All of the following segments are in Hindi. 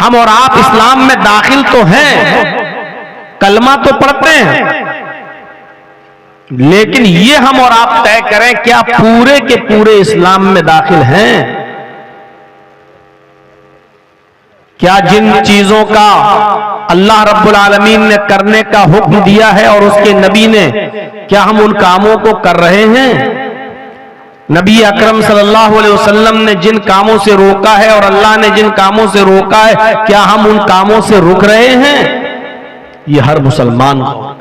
हम और आप इस्लाम में दाखिल तो हैं, कलमा तो पढ़ते हैं, लेकिन ये हम और आप तय करें क्या पूरे के पूरे इस्लाम में दाखिल हैं? क्या जिन चीजों का अल्लाह रब्बुल आलमीन ने करने का हुक्म दिया है और उसके नबी ने, क्या हम उन कामों को कर रहे हैं? नबी अकरम सल्लल्लाहु अलैहि वसल्लम ने जिन कामों से रोका है और अल्लाह ने जिन कामों से रोका है, क्या हम उन कामों से रुक रहे हैं? ये हर मुसलमान को,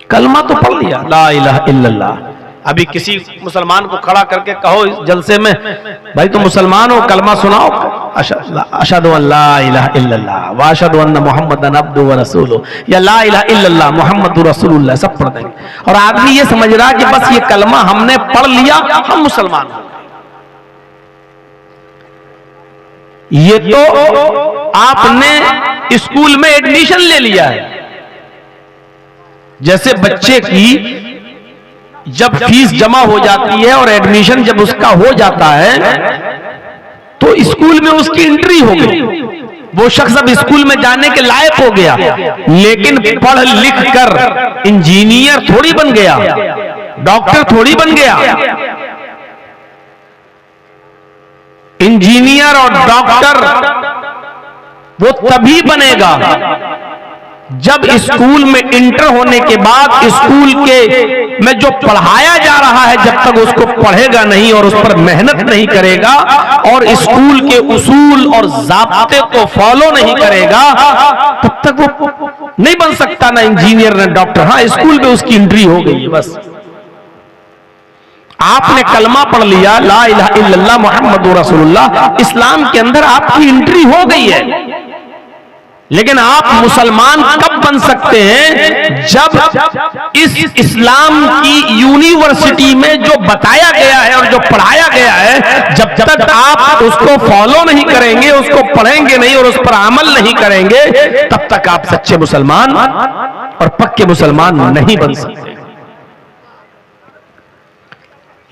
कलमा तो पढ़ लिया, ला इलाहा इल्लल्लाह। अभी किसी मुसलमान को खड़ा करके कहो इस जलसे में, भाई तुम मुसलमान हो, कलमा सुनाओ, अशहदु अल्ला इलाहा इल्लल्लाह व अशहदु अन्ना मुहम्मदन अब्दुहु व रसूलुहु, या ला इलाहा इल्लल्लाह मुहम्मदुर रसूलुल्लाह, सब पढ़ देंगे। और आदमी ये समझ रहा कि बस ये कलमा हमने पढ़ लिया हम मुसलमान हो। ये तो आपने स्कूल में एडमिशन ले लिया है। जैसे बच्चे की जब फीस जमा हो जाती है और एडमिशन जब उसका हो जाता है तो स्कूल में उसकी एंट्री हो गई, वो शख्स अब स्कूल में जाने के लायक हो गया। लेकिन पढ़ लिख कर इंजीनियर थोड़ी बन गया, डॉक्टर थोड़ी बन गया। इंजीनियर और डॉक्टर वो तभी बनेगा जब स्कूल में इंटर होने के बाद स्कूल के में जो पढ़ाया जा रहा है, जब तक उसको पढ़ेगा नहीं और उस पर मेहनत नहीं करेगा और स्कूल के उसूल और ज़ाब्ते को फॉलो नहीं करेगा, तब तक वो नहीं बन सकता, ना इंजीनियर ना डॉक्टर। हाँ, स्कूल में उसकी एंट्री हो गई है बस। आपने कलमा पढ़ लिया, ला इलाहा इल्लल्लाह मुहम्मदुर रसूलुल्लाह, इस्लाम के अंदर आपकी एंट्री हो गई है। लेकिन आप मुसलमान कब बन सकते हैं? जब इस इस्लाम की यूनिवर्सिटी में जो बताया गया है और जो पढ़ाया गया है, जब तक आप उसको फॉलो नहीं करेंगे, उसको पढ़ेंगे नहीं और उस पर अमल नहीं करेंगे, तब तक आप सच्चे मुसलमान और पक्के मुसलमान नहीं बन सकते।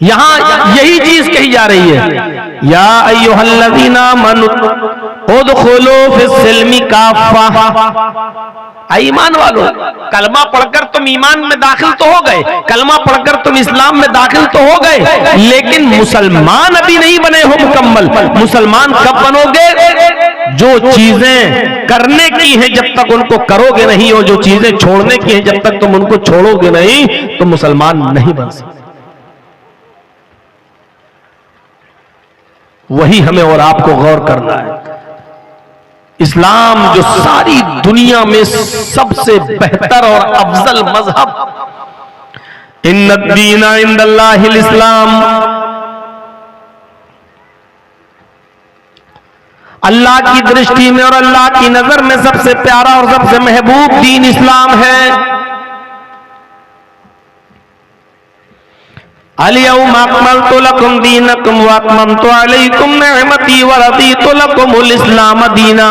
यहां यही चीज कही जा रही है, या अय्युहल्लज़ीना आमनू उदखुलू फिस्सिल्मी काफ़ा। ईमान वालों, कलमा पढ़कर तुम ईमान में दाखिल तो हो गए, कलमा पढ़कर तुम इस्लाम में दाखिल तो हो गए, लेकिन मुसलमान अभी नहीं बने हो मुकम्मल। मुसलमान कब बनोगे? जो चीजें करने की हैं जब तक उनको करोगे नहीं, और जो चीजें छोड़ने की हैं जब तक तुम उनको छोड़ोगे नहीं, तो मुसलमान नहीं बन सकते। वही हमें और आपको गौर करना है। इस्लाम जो सारी दुनिया में सबसे बेहतर और अफजल मजहब, इन्नद्दीना इंदल्लाहिल इस्लाम, अल्लाह की दृष्टि में और अल्लाह की नजर में सबसे प्यारा और सबसे महबूब दीन इस्लाम है। अल-यौम अकमलतु लकुम दीनकुम व अतममतु अलैकुम निअमती व रदीतु लकुमुल इस्लाम दीना।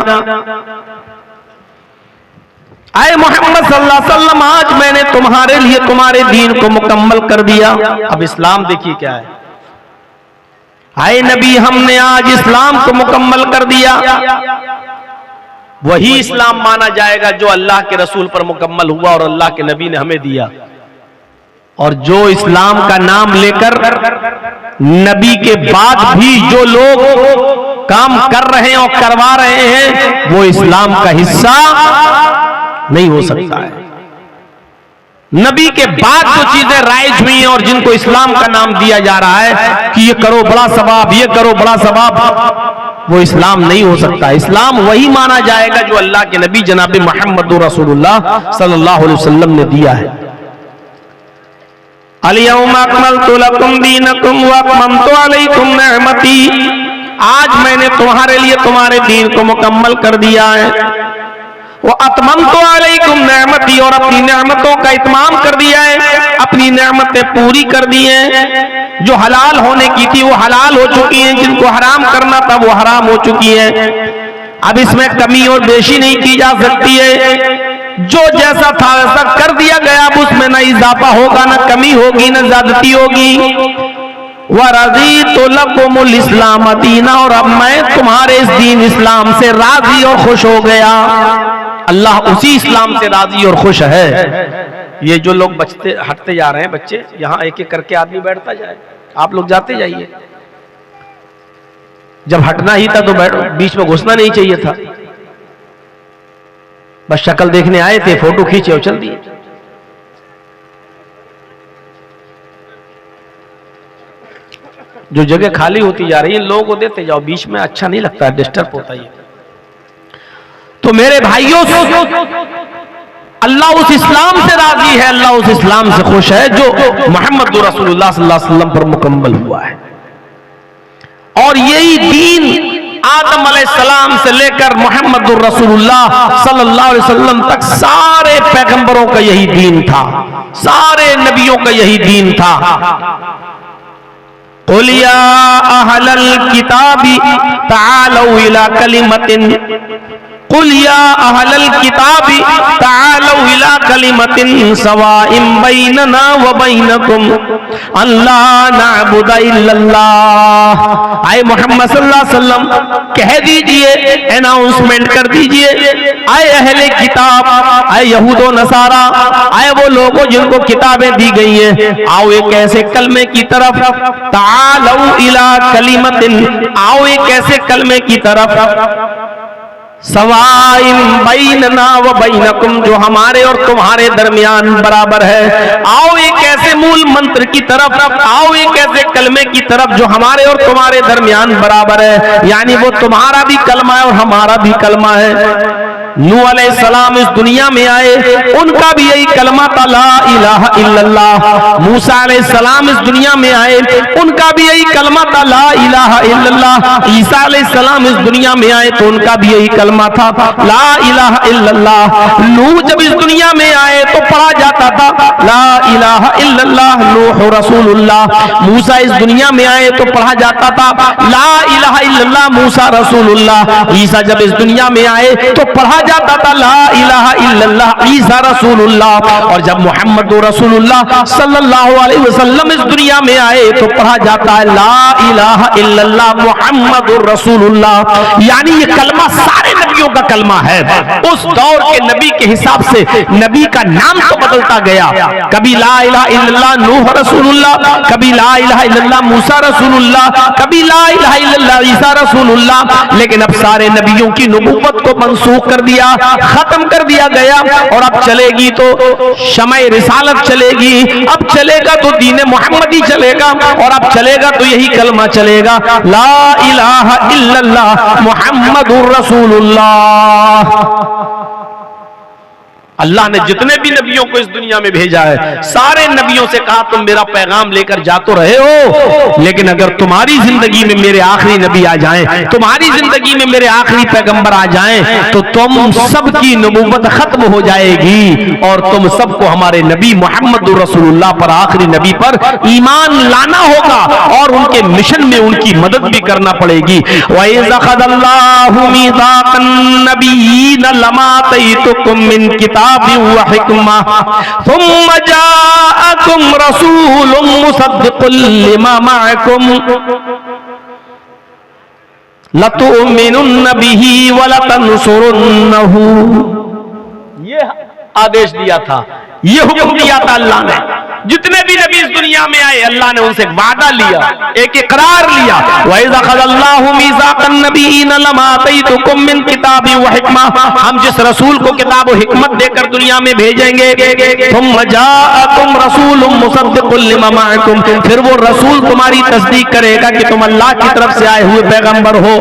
आए मोहम्मद सल्लल्लाहु अलैहि वसल्लम, आज मैंने तुम्हारे लिए तुम्हारे दीन को मुकम्मल कर दिया। अब इस्लाम देखिए क्या है। आए नबी, हमने आज इस्लाम को मुकम्मल कर दिया। वही इस्लाम माना जाएगा जो अल्लाह के रसूल पर मुकम्मल हुआ और अल्लाह के नबी ने हमें दिया। और जो इस्लाम का नाम लेकर नबी के बाद भी जो लोग काम कर रहे हैं और करवा रहे हैं, वो इस्लाम का हिस्सा नहीं हो सकता है। नबी के बाद जो चीजें राइज हुई हैं और जिनको इस्लाम का नाम दिया जा रहा है कि ये करो बड़ा सवाब, ये करो बड़ा सवाब, वो इस्लाम नहीं हो सकता। इस्लाम वही माना जाएगा जो अल्लाह के नबी जनाब मुहम्मद रसूलुल्लाह सल्लल्लाहु अलैहि वसल्लम ने दिया है। अल-यौम अकमलतु लकुम दीनकुम व अतममतु अलैकुम निअमती, आज मैंने तुम्हारे लिए तुम्हारे दीन को मुकम्मल कर दिया है। वो अतममतु अलैकुम निअमती, और अपनी नेमतों का इत्माम कर दिया है, अपनी नेमतें पूरी कर दी हैं। जो हलाल होने की थी वो हलाल हो चुकी हैं, जिनको हराम करना था वो हराम हो चुकी हैं। अब इसमें कमी और बेशी नहीं की जा सकती है। जो जैसा था वैसा कर दिया गया, अब उसमें ना इजाफा होगा, ना कमी होगी, ना ज्यादती होगी। वरज़ीतु लकुमुल इस्लाम दीना, और अब मैं तुम्हारे इस दीन इस्लाम से राजी और खुश हो गया। अल्लाह उसी इस्लाम से राजी और खुश है। ये जो लोग बचते हटते जा रहे हैं बच्चे, यहाँ एक एक करके आदमी बैठता जाए, आप लोग जाते जाइए। जब हटना ही था तो बीच में घुसना नहीं चाहिए था, बस शक्ल देखने आए थे, फोटो खींचे और चल दिए। जो जगह खाली होती जा रही है लोगों को देते जाओ, बीच में अच्छा नहीं लगता, डिस्टर्ब होता है। तो मेरे भाइयों, अल्लाह उस इस्लाम से राजी है, अल्लाह उस इस्लाम से खुश है जो मोहम्मद रसूलुल्लाह सल्लल्लाहु अलैहि वसल्लम पर मुकम्मल हुआ है। और यही दीन आदम अलैहिस्सलाम से लेकर मोहम्मद रसूलुल्लाह सल्लल्लाहु अलैहि वसल्लम तक सारे पैगंबरों का यही दीन था, सारे नबियों का यही दीन था। कुल या अहलल किताबी तालौ इला कलिमतिन, कुल या अहलल किताबी तालौ इला कलिमतिन सवाइम बैनना व बैनकुम अल्ला नअबुदा इल्लल्लाह। आए मोहम्मद सल्लल्लाहु अलैहि वसल्लम कह दीजिए, अनाउंसमेंट कर दीजिए, आए अहले किताब, आए यहूदो नसारा, आए वो लोगों जिनको किताबें दी गई हैं, आओ एक ऐसे कलमे की तरफ, तालौ इला कलिमतिन, आओ एक ऐसे कलमे की तरफ, सवाइम बैनना व बैनकुम, जो हमारे और तुम्हारे दरमियान बराबर है। आओ एक ऐसे मूल मंत्र की तरफ, आओ एक ऐसे कलमे की तरफ जो हमारे और तुम्हारे दरमियान बराबर है, यानी वो तुम्हारा भी कलमा है और हमारा भी कलमा है। नूह अलैहिस्सलाम इस दुनिया में आए, उनका भी यही कलमा था, ला इलाहा इल्लल्लाह। मूसा अलैहिस्सलाम इस दुनिया में आए, उनका भी यही कलमा था, ला इलाहा इल्लल्लाह। ईसा अलैहिस्सलाम इस दुनिया में आए तो उनका भी यही कलमा था, ला इलाहा इल्लल्लाह। नूह जब इस दुनिया में आए तो पढ़ा जाता था, ला इलाहा इल्लल्लाह नूह रसूलुल्लाह। मूसा इस दुनिया में आए तो पढ़ा जाता था, ला इलाहा इल्लल्लाह मूसा रसूलुल्लाह। ईसा जब इस दुनिया में आए तो पढ़ा जाता था, ला इलाहा इल्लल्लाह ईसा रसूलुल्लाह। और जब मोहम्मद रसूलुल्लाह सल्लल्लाहु अलैहि वसल्लम इस दुनिया में आए तो पढ़ा जाता है, ला इलाहा इल्लल्लाह मुहम्मदुर रसूलुल्लाह। यानी ये कलमा सारे नबियों का कलमा है। उस दौर के नबी के हिसाब से नबी का नाम तो बदलता गया, कभी ला इलाहा इल्लल्लाह नूह रसूलुल्लाह, कभी ला इलाहा इल्लल्लाह मूसा रसूलुल्लाह, कभी ला इलाहा इल्लल्लाह ईसा रसूलुल्लाह। लेकिन अब सारे नबियों की नबूवत को मंसूख कर दिया, खत्म कर दिया गया। और अब चलेगी तो शमए रिसालत चलेगी, अब चलेगा तो दीन मोहम्मदी चलेगा, और अब चलेगा तो यही कलमा चलेगा, ला इलाहा इल्लल्लाह मुहम्मदुर रसूलुल्लाह। अल्लाह ने जितने भी नबियों को इस दुनिया में भेजा है, सारे नबियों से कहा तुम मेरा पैगाम लेकर जा तो रहे हो, लेकिन अगर तुम्हारी जिंदगी में मेरे आखिरी नबी आ जाएं, तुम्हारी जिंदगी में मेरे आखिरी पैगंबर आ जाएं, तो तुम सबकी नबूवत खत्म हो जाएगी और तुम सबको हमारे नबी मोहम्मद रसूलुल्लाह पर, आखिरी नबी पर ईमान लाना होगा और उनके मिशन में उनकी मदद भी करना पड़ेगी। वइज़ अख़ज़ल्लाहु मीसाक़न नबिय्यीन लमा आतैतुकुम मिन किताब व हिकमा सुम्मा जाअकुम रसूलुम मुसद्दिक़ुल लिमा मअकुम लतुमिनुन्न बिही व लतंसुरुन्नहु। ये आदेश दिया था, ये हुक्म दिया था अल्लाह ने। जितने भी नबी इस दुनिया में आए अल्लाह ने उनसे वादा लिया, एक इकरार लिया, वइज़ अख़ज़ल्लाहु मीसाक़न नबिय्यीन लमा आतैतुकुम मिन किताबि व हिकमा, हम जिस रसूल को किताब व हिकमत देकर दुनिया में भेजेंगे, सुम्मा जाअकुम रसूलुम मुसद्दिक़ुल लिमा मअकुम, फिर वो रसूल तुम्हारी तस्दीक करेगा कि तुम अल्लाह की तरफ से आए हुए पैगंबर हो,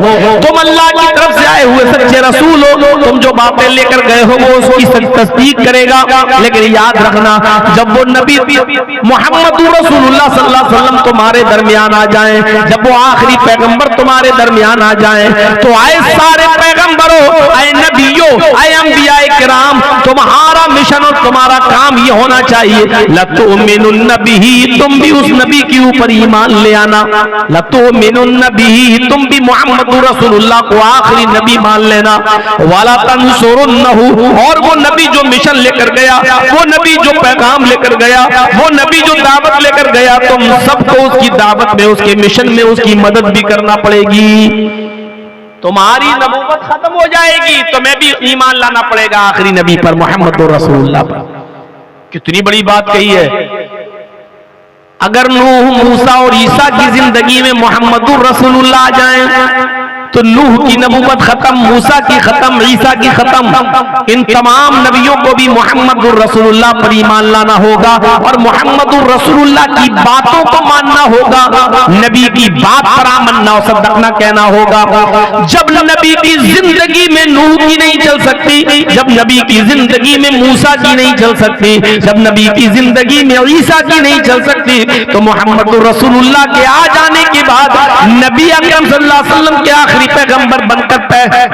तुम अल्लाह की तरफ से आए हुए सच्चे रसूल हो, तुम जो बातें लेकर गए हो वो उसकी तस्दीक करेगा। लेकिन याद रखना, जब वो नबी मोहम्मद रसूलुल्लाह सल्लल्लाहु अलैहि वसल्लम तुम्हारे दरमियान आ जाएं, जब वो आखिरी पैगंबर तुम्हारे दरमियान आ जाएं, तो आए सारे पैगंबरों, आए नबियों, आए अंबियाए किराम, तुम्हारा मिशन और तुम्हारा काम ये होना चाहिए, लतुमिनुन्न बिही, तुम भी उस नबी के ऊपर ईमान ले आना, लतुमिनुन्न बिही, तुम भी मोहम्मद रसूलुल्लाह को आखिरी नबी मान लेना, वाला तंसुरुन्नहु, और वो नबी जो मिशन लेकर गया, वो नबी जो पैगाम लेकर गया, वो नबी जो दावत लेकर गया, तुम सबको उसकी दावत में, उसके मिशन में उसकी मदद भी करना पड़ेगी। तुम्हारी नबूवत खत्म हो जाएगी, तुम्हें भी ईमान लाना पड़ेगा आखिरी नबी पर, मोहम्मद रसूलुल्लाह पर। कितनी बड़ी बात कही है। अगर नूह, मूसा और ईसा की जिंदगी में मोहम्मदुर रसूलुल्लाह आ जाएं तो नूह की नबूवत खत्म, मूसा की खत्म, ईसा की खत्म। इन तमाम नबियों को भी मोहम्मदुर रसूलुल्लाह पर ईमान लाना होगा और मोहम्मदुर रसूलुल्लाह की बातों को मानना होगा। नबी की बात पर आमन्ना और सद्दकना कहना होगा। जब नबी की जिंदगी में नूह की नहीं चल सकती, जब नबी की जिंदगी में मूसा की नहीं चल सकती, जब नबी की जिंदगी में ईसा की नहीं चल सकती, तो मोहम्मदुर रसूलुल्लाह के आ जाने के बाद, नबी अकरम सल्लल्लाहु अलैहि वसल्लम के आखिरी पैगंबर बनकर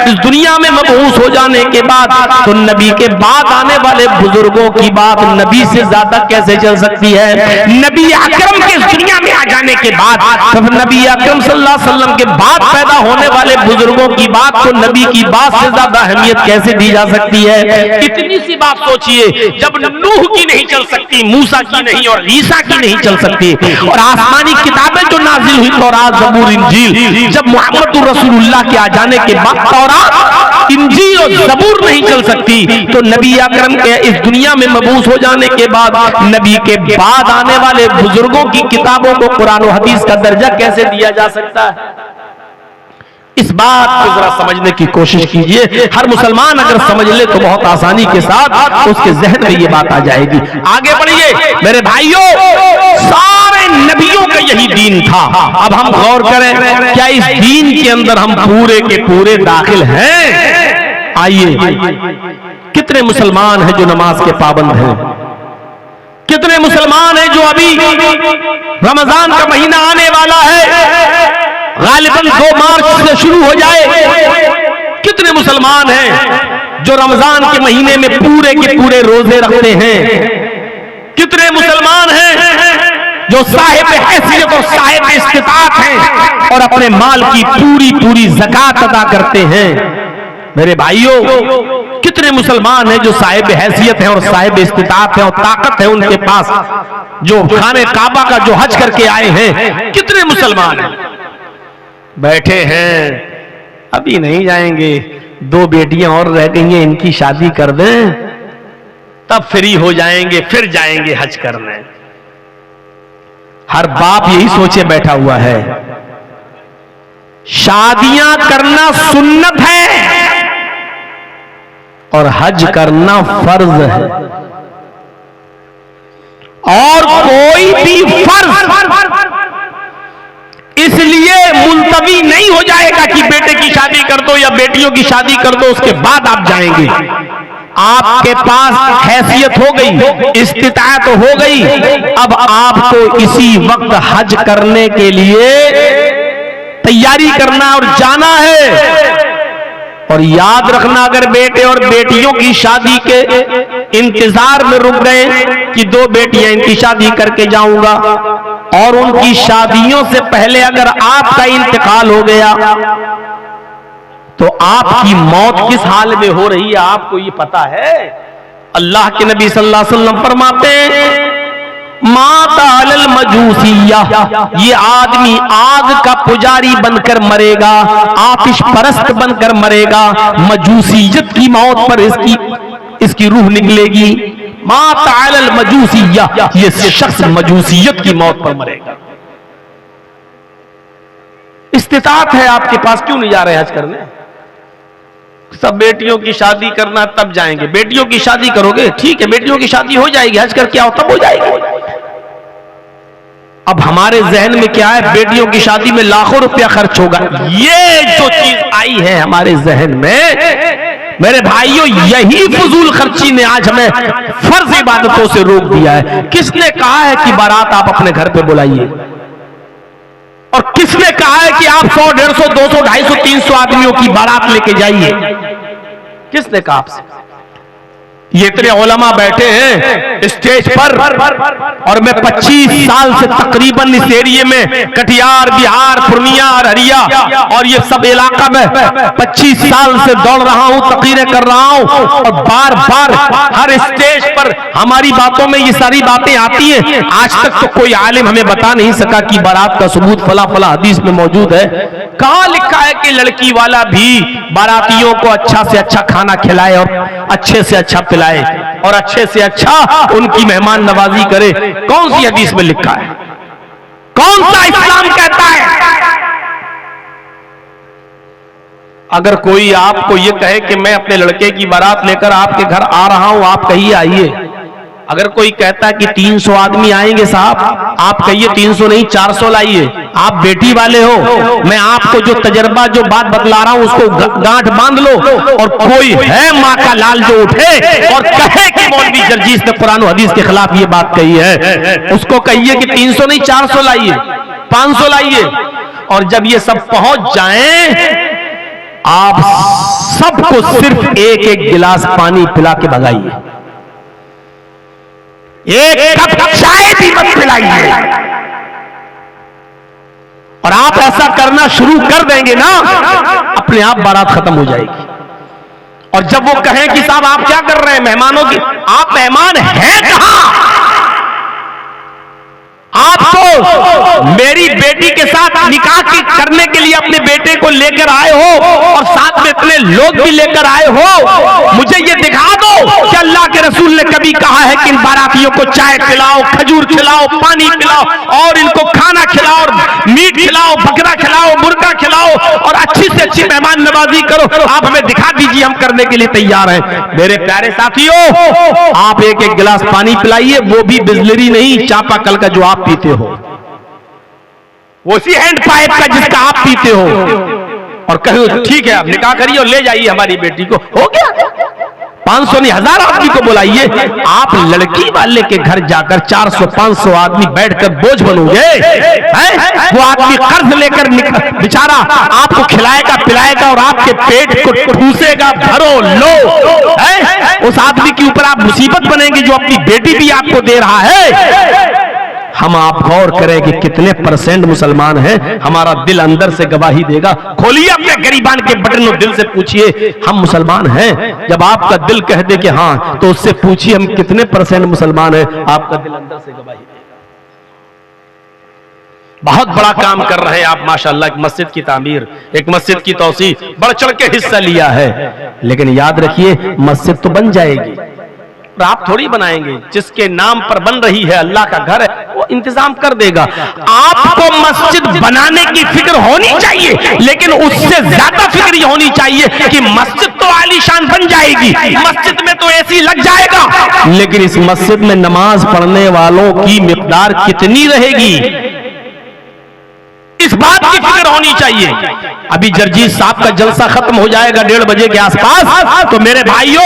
इस दुनिया में मबऊस हो जाने के बाद, तो नबी के बाद आने वाले बुजुर्गों की बात नबी से ज्यादा कैसे चल सकती है। नबी अकरम के इस दुनिया में आ जाने के बाद, तब नबी अकरम सल्लल्लाहु अलैहि वसल्लम के बाद पैदा होने वाले बुजुर्गों की बात को नबी की बात से ज्यादा अहमियत कैसे दी जा सकती है। इतनी सी बात सोचिए, जब नूह की नहीं चल सकती, मूसा की नहीं और ईसा की नहीं चल सकती, और आसमानी किताबें जो नाजिल हुई, तौरात, ज़बूर, इंजील, जब मोहम्मद रसूलुल्लाह के आ जाने के बाद तौरात, इंजील और ज़बूर नहीं चल सकती, तो नबी अकरम के इस दुनिया में मबूस हो जाने के बाद नबी के बाद आने वाले बुजुर्गों की किताबों को कुरान और हदीस का दर्जा कैसे दिया जा सकता है। इस बात को जरा समझने की कोशिश कीजिए। हर मुसलमान अगर समझ ले तो बहुत आसानी के साथ उसके जहन में ये बात आ जाएगी। आगे बढ़िए मेरे भाइयों, सारे नबियों का यही दीन था। अब हम गौर करें, क्या इस दीन के अंदर हम पूरे के पूरे दाखिल हैं? आइए, कितने मुसलमान हैं जो नमाज के पाबंद हैं? कितने मुसलमान हैं जो अभी रमजान का महीना आने वाला है, गालिबन 2 मार्च से शुरू हो जाए, कितने मुसलमान हैं जो रमजान के महीने में पूरे के पूरे रोजे रखते हैं? कितने मुसलमान हैं जो साहिब हैसियत और साहिब इस्तिताअत हैं और अपने माल की पूरी पूरी ज़कात अदा करते हैं? मेरे भाइयों, कितने मुसलमान हैं जो साहिब हैसियत हैं और साहिब इस्तिताअत हैं और ताकत है उनके पास, जो खाने काबा का जो हज करके आए हैं? कितने मुसलमान हैं बैठे हैं, अभी नहीं जाएंगे, 2 बेटियां और रह गई हैं, इनकी शादी कर दें तब फ्री हो जाएंगे, फिर जाएंगे हज करने। हर बाप यही सोचे बैठा हुआ है। शादियां करना सुन्नत है और हज करना फर्ज है, और कोई भी फर्ज इसलिए मुलतवी नहीं हो जाएगा कि बेटे की शादी कर दो या बेटियों की शादी कर दो उसके बाद आप जाएंगे। आपके पास हैसियत हो गई, इस्तिताअत हो गई, अब आपको इसी वक्त हज करने के लिए तैयारी करना और जाना है। और याद रखना, अगर बेटे और बेटियों की शादी के इंतजार में रुक गए कि 2 बेटियां इनकी शादी करके जाऊंगा, और उनकी शादियों से पहले अगर आपका इंतकाल हो गया तो आपकी मौत किस हाल में हो रही है आपको ये पता है? अल्लाह के नबी सल्लल्लाहु अलैहि वसल्लम फरमाते हैं, माता अलल मजूसिया, ये आदमी आग का पुजारी बनकर मरेगा, आतिश परस्त बनकर मरेगा, मजूसियत की मौत पर इसकी रूह निकलेगी। माता अलल मजूसिया, ये शख्स मजूसियत की मौत पर मरेगा। इस्तिताअत है आपके पास, क्यों नहीं जा रहे हज करने? सब बेटियों की शादी करना तब जाएंगे। बेटियों की शादी करोगे, ठीक है, बेटियों की शादी हो जाएगी, हज करके आओ तब हो जाएगी। अब हमारे जहन में क्या है, बेटियों की शादी में लाखों रुपया खर्च होगा। ये जो चीज आई है हमारे जहन में, मेरे भाइयों, यही फजूल खर्ची ने आज हमें फर्ज इबादतों से रोक दिया है। किसने कहा है कि बारात आप अपने घर पे बुलाइए? और किसने कहा है कि आप 100, 150, 200, 250, 300 आदमियों की बारात लेके जाइए? किसने कहा आपसे? ये इतने उलमा बैठे हैं स्टेज पर, और मैं 25 साल से तकरीबन इस एरिया में, कटिहार, बिहार, पूर्णिया, अररिया और ये सब इलाका में 25 साल से दौड़ रहा हूं, तकरीरें कर रहा हूं, और बार बार हर स्टेज पर हमारी बातों में ये सारी बातें आती हैं। आज तक तो कोई आलिम हमें बता नहीं सका कि बारात का सबूत फला फला हदीस में मौजूद है। कहां लिखा है कि लड़की वाला भी बारातियों को अच्छा से अच्छा खाना खिलाए और अच्छे से अच्छा पिलाए और अच्छे से अच्छा उनकी मेहमान नवाजी करे? कौन सी हदीस में लिखा है? कौन सा इस्लाम कहता है? अगर कोई आपको यह कहे कि मैं अपने लड़के की बारात लेकर आपके घर आ रहा हूं, आप कहिए आइए। अगर कोई कहता है कि 300 आदमी आएंगे साहब, आप कहिए 300 नहीं 400 लाइए। आप बेटी वाले हो, मैं आपको जो तजर्बा जो बात बतला रहा हूं उसको गांठ बांध लो। और कोई है माँ का लाल जो उठे और कहे कि मौलवी जर्जीस ने कुरान और हदीस के खिलाफ ये बात कही है, उसको कहिए कि 300 नहीं 400 लाइए, 500 लाइए। और जब ये सब पहुंच जाएं, आप सबको सिर्फ एक एक गिलास पानी पिला के भगाइए, एक कप चाय भी मत पिलाइए। और आप ऐसा करना शुरू कर देंगे ना, अपने आप बारात खत्म हो जाएगी। और जब वो कहें कि साहब आप क्या कर रहे हैं मेहमानों की, आप मेहमान हैं कहां? आप तो मेरी बेटी के साथ निकाह करने के लिए अपने बेटे को लेकर आए हो और साथ में इतने लोग भी लेकर आए हो। मुझे ये दिखा दो कि अल्लाह के रसूल ने कभी कहा है कि इन बारातियों को चाय खिलाओ, खजूर खिलाओ, पानी पिलाओ और इनको खाना खिलाओ, मीट खिलाओ, बकरा खिलाओ, मुर्गा खिलाओ और अच्छी से अच्छी मेहमान नवाजी करो। आप हमें दिखा दीजिए, हम करने के लिए तैयार हैं। मेरे प्यारे साथियों, आप एक एक गिलास पानी पिलाइए, वो भी बिजलरी नहीं, चापाकल का जो आप पीते हो, उसी हैंड पाइप का जिसका आप पीते हो। और कहो ठीक है आप निकाह करिए और ले जाइए हमारी बेटी को, हो गया। 500 नहीं 1000 आदमी को बुलाइए। आप लड़की वाले के घर जाकर 400-500 आदमी बैठकर बोझ बनोगे? वो आदमी कर्ज लेकर बेचारा आपको खिलाएगा पिलाएगा और आपके पेट को ठूसेगा, भरो लो। उस आदमी के ऊपर आप मुसीबत बनेंगे जो अपनी बेटी भी आपको दे रहा है। हम आप गौर करें कि कितने % मुसलमान हैं, हमारा दिल अंदर से गवाही देगा। खोलिए अपने गरीबान के बटन और दिल से पूछिए हम मुसलमान हैं। जब आपका दिल कह दे कि हाँ, तो उससे पूछिए हम कितने % मुसलमान हैं, आपका दिल अंदर से गवाही देगा। बहुत बड़ा काम कर रहे हैं आप माशाअल्लाह। एक मस्जिद की तामीर, एक मस्जिद की तौसी, बढ़ चढ़ के हिस्सा लिया है। लेकिन याद रखिए मस्जिद तो बन जाएगी, आप थोड़ी बनाएंगे। जिसके नाम पर बन रही है, अल्लाह का घर है, वो इंतजाम कर देगा। आपको मस्जिद बनाने की फिक्र होनी चाहिए, लेकिन उससे ज्यादा फिक्र ये होनी चाहिए कि मस्जिद तो आलीशान बन जाएगी, मस्जिद में तो एसी लग जाएगा, लेकिन इस मस्जिद में नमाज पढ़ने वालों की मिकदार कितनी रहेगी, इस बात की फिक्र होनी चाहिए। अभी जर्जीस साहब का जलसा खत्म हो जाएगा 1:30 बजे के आसपास, तो मेरे भाइयों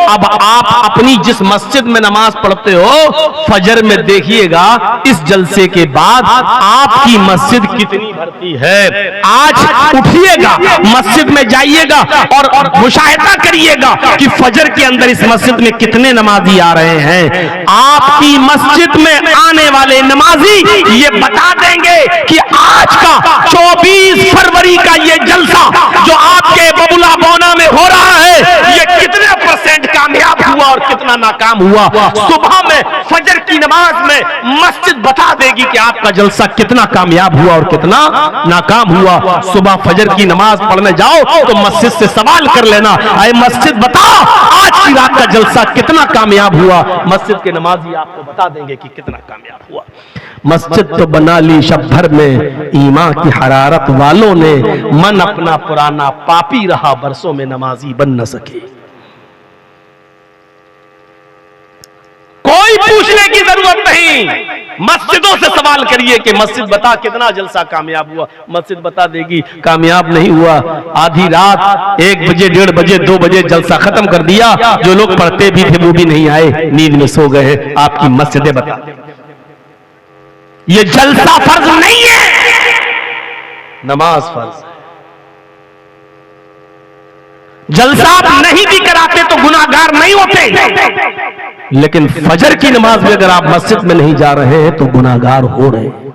अब आप अपनी जिस मस्जिद में नमाज पढ़ते हो फजर में देखिएगा इस जलसे के बाद आपकी मस्जिद कितनी भरती है। आज उठिएगा, मस्जिद में जाइएगा और मुशाहिदा करिएगा कि फजर के अंदर इस मस्जिद में कितने नमाजी आ रहे हैं। आपकी मस्जिद में आने वाले नमाजी ये बता देंगे कि आज का 24 फरवरी का ये जलसा जो आपके बबुला बोना में हो रहा है, ये कितने % कामयाब हुआ और कितना नाकाम हुआ। सुबह में फजर की नमाज में मस्जिद बता देगी कि आपका जलसा कितना कामयाब हुआ और कितना नाकाम हुआ। सुबह फजर की नमाज पढ़ने जाओ तो मस्जिद से सवाल कर लेना, अरे मस्जिद बता आज की रात का जलसा कितना कामयाब हुआ। मस्जिद के नमाजी आपको बता देंगे कि कितना कामयाब हुआ। मस्जिद तो बना ली शब भर में, ईमान की हरारत वालों ने मन अपना पुराना पापी रहा, बरसों में नमाजी बन न सके। कोई पूछने की जरूरत नहीं, मस्जिदों से सवाल करिए कि मस्जिद बता कितना जलसा कामयाब हुआ। मस्जिद बता देगी कामयाब नहीं हुआ। आधी रात 1 बजे 1:30 बजे 2 बजे जलसा खत्म कर दिया, जो लोग पढ़ते भी थे वो भी नहीं आए, नींद में सो गए। आपकी मस्जिदें बता देंगी ये जलसा फर्ज नहीं है, नमाज फर्ज है। जलसा आप नहीं भी कराते तो गुनाहगार नहीं होते, लेकिन फजर की नमाज में अगर आप मस्जिद में नहीं जा रहे हैं तो गुनाहगार हो रहे हैं।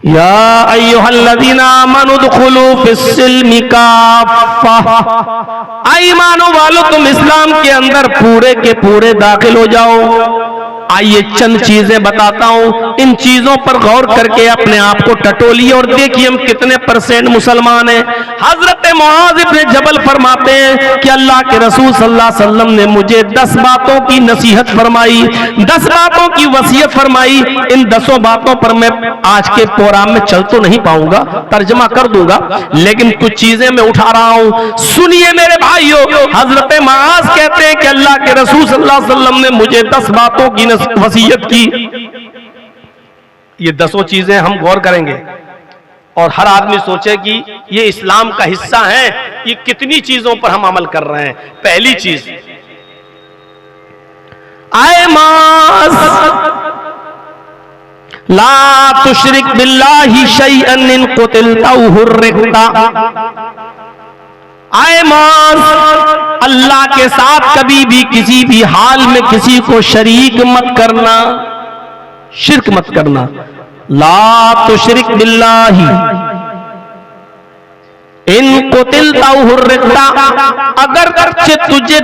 या अय्युहल्लज़ीना आमनू दुखुलू फिस्सिल्मि काफ़ा, ईमान वालों तुम इस्लाम के अंदर पूरे के पूरे दाखिल हो जाओ। आइए चंद चीजें बताता हूं, इन चीजों पर गौर करके अपने आप को टटोलिए और देखिए हम कितने परसेंट मुसलमान हैं। हजरत मुआज़ इब्न जबल फरमाते हैं कि अल्लाह के रसूल सल्लल्लाहु अलैहि वसल्लम ने मुझे 10 बातों की नसीहत फरमाई, 10 बातों की वसीयत फरमाई। इन 10 बातों पर मैं आज के प्रोग्राम में चल तो नहीं पाऊंगा, तर्जमा कर दूंगा, लेकिन कुछ चीजें मैं उठा रहा हूं, सुनिए मेरे भाइयों। हजरत मुआज़ कहते हैं कि अल्लाह के रसूल सल्लल्लाहु अलैहि वसल्लम ने मुझे 10 बातों की वसीयत की। ये 10 चीजें हम गौर करेंगे और हर आदमी सोचे कि ये इस्लाम का हिस्सा है, ये कितनी चीजों पर हम अमल कर रहे हैं। पहली चीज, आए मास ला तुशरिक बिल्लाहि शैअन इन कुतिलता हुर्रिकता। आए मास, अल्लाह के साथ कभी भी किसी भी हाल में किसी को शरीक मत करना, शिर्क मत करना। ला तुशरिक बिल्लाहि इन कुतिलता हुर्रिकता, अगर तुझे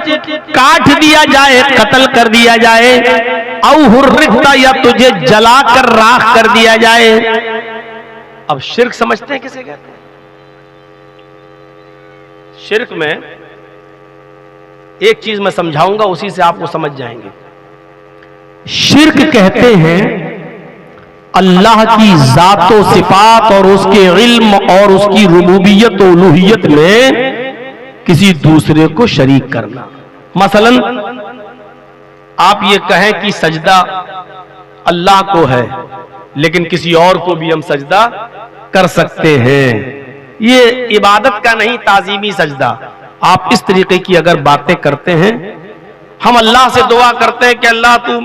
काट दिया जाए, कत्ल कर दिया जाए, औ हुर्रिकता या तुझे जलाकर राख कर दिया जाए। अब शिर्क समझते हैं किसे कहते हैं? शिर्क में एक चीज मैं समझाऊंगा, उसी से आप वो समझ जाएंगे। शिर्क कहते हैं अल्लाह की जातो सिफात और उसके इल्म और उसकी रुबूबियत और उलूहियत में किसी दूसरे को शरीक करना। मसलन आप ये कहें कि सजदा अल्लाह को है, लेकिन किसी और को भी हम सजदा कर सकते हैं। ये इबादत का नहीं, ताजीमी सजदा। आप इस तरीके की अगर बातें करते हैं, हम अल्लाह से दुआ करते हैं कि अल्लाह तू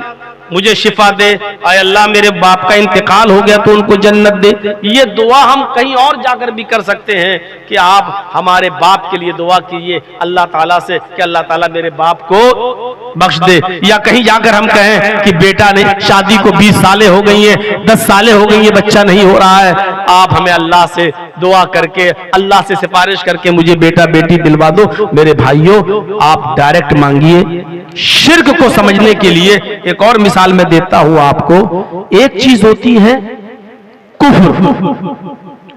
मुझे शिफा दे, आय अल्लाह मेरे बाप का इंतकाल हो गया तो उनको जन्नत दे। ये दुआ हम कहीं और जाकर भी कर सकते हैं कि आप हमारे बाप के लिए दुआ कीजिए अल्लाह ताला से कि अल्लाह ताला मेरे बाप को बख्श दे। या कहीं जाकर हम कहें कि बेटा ने शादी को 20 सालें हो गई हैं, 10 सालें हो गई हैं, बच्चा नहीं हो रहा है, आप हमें अल्लाह से दुआ करके, अल्लाह से सिफारिश करके मुझे बेटा बेटी दिलवा दो। मेरे भाइयों, आप डायरेक्ट मांगिए। शिर्क को समझने के लिए एक और मिसाल मैं देता हूं आपको। एक चीज होती है कुफ्र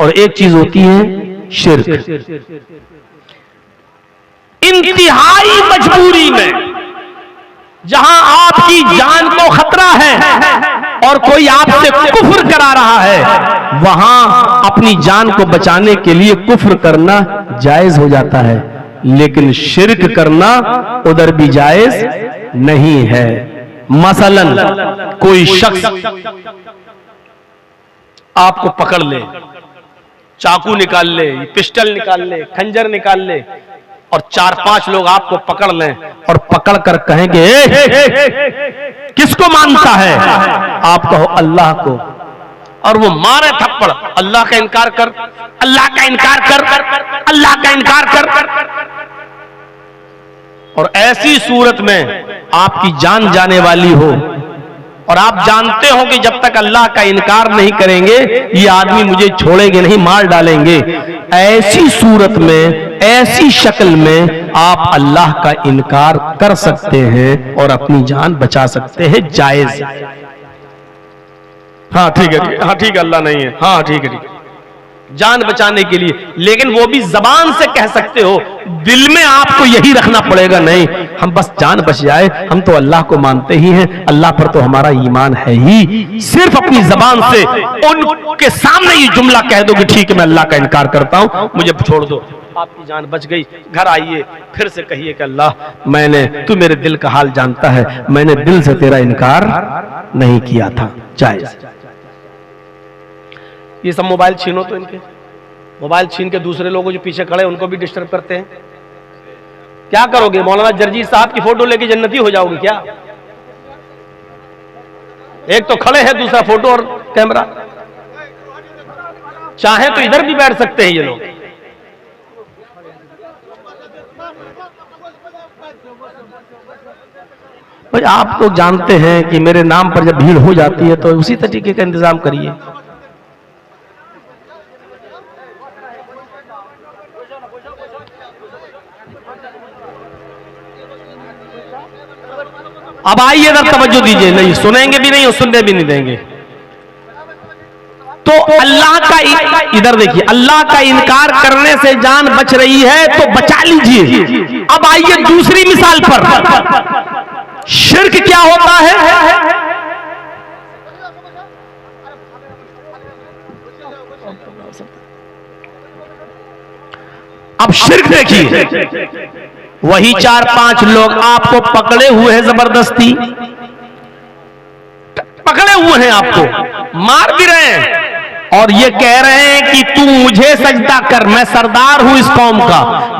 और एक चीज होती है शिर्क। इंतहाई मजबूरी में जहां आपकी जान को खतरा है और कोई आपसे कुफ्र करा रहा है, वहां अपनी जान को बचाने के लिए कुफ्र करना जायज हो जाता है, लेकिन शिर्क करना उधर भी जायज नहीं है। मसलन कोई शख्स आपको पकड़ ले, चाकू निकाल ले, पिस्टल निकाल ले, खंजर निकाल ले और 4-5 लोग आपको पकड़ लें और पकड़ कर कहेंगे किसको मानता है? आप कहो अल्लाह को, और वो मारे थप्पड़, अल्लाह का इनकार कर, अल्लाह का इनकार कर, अल्लाह का इनकार कर। और ऐसी सूरत में आपकी जान जाने वाली हो और आप जानते हो कि जब तक अल्लाह का इनकार नहीं करेंगे ये आदमी मुझे छोड़ेंगे नहीं, मार डालेंगे। ऐसी सूरत में, ऐसी शक्ल में आप अल्लाह का इनकार कर सकते हैं और अपनी जान बचा सकते हैं, जायज। हाँ ठीक है, हाँ ठीक है, अल्लाह नहीं है, हाँ ठीक है, ठीक है, जान बचाने के लिए। लेकिन वो भी जबान से कह सकते हो, दिल में आपको यही रखना पड़ेगा, नहीं हम बस जान बच जाए, हम तो अल्लाह को मानते ही हैं, अल्लाह पर तो हमारा ईमान है ही। सिर्फ अपनी जबान से उनके सामने ये जुमला कह दो कि ठीक है मैं अल्लाह का इनकार करता हूं, मुझे छोड़ दो, आपकी जान बच गई। घर आइए, फिर से कहिए कि अल्लाह मैंने, तू मेरे दिल का हाल जानता है, मैंने दिल से तेरा इनकार नहीं किया था, जायज। ये सब मोबाइल छीनो तो इनके, मोबाइल छीन के दूसरे लोगों जो पीछे खड़े उनको भी डिस्टर्ब करते हैं। क्या करोगे? मौलाना जर्जी साहब की फोटो लेके जन्नती हो जाओगे क्या? एक तो खड़े हैं, दूसरा फोटो और कैमरा। चाहे तो इधर भी बैठ सकते हैं ये लोग। भाई आप लोग जानते हैं कि मेरे नाम पर जब भीड़ हो जाती है तो उसी तरीके का इंतजाम करिए। अब आइए इधर तवज्जो दीजिए, नहीं सुनेंगे भी नहीं और सुनने भी नहीं देंगे। तो अल्लाह का इधर देखिए, अल्लाह का इनकार करने से जान बच रही है तो बचा लीजिए। अब आइए दूसरी मिसाल पर, शिर्क क्या होता है? अब शिर्क देखिए, वही 4-5 लोग आपको पकड़े हुए हैं, जबरदस्ती पकड़े हुए हैं, आपको मार भी रहे हैं और ये कह रहे हैं कि तू मुझे सजदा कर, मैं सरदार हूं इस कौम का,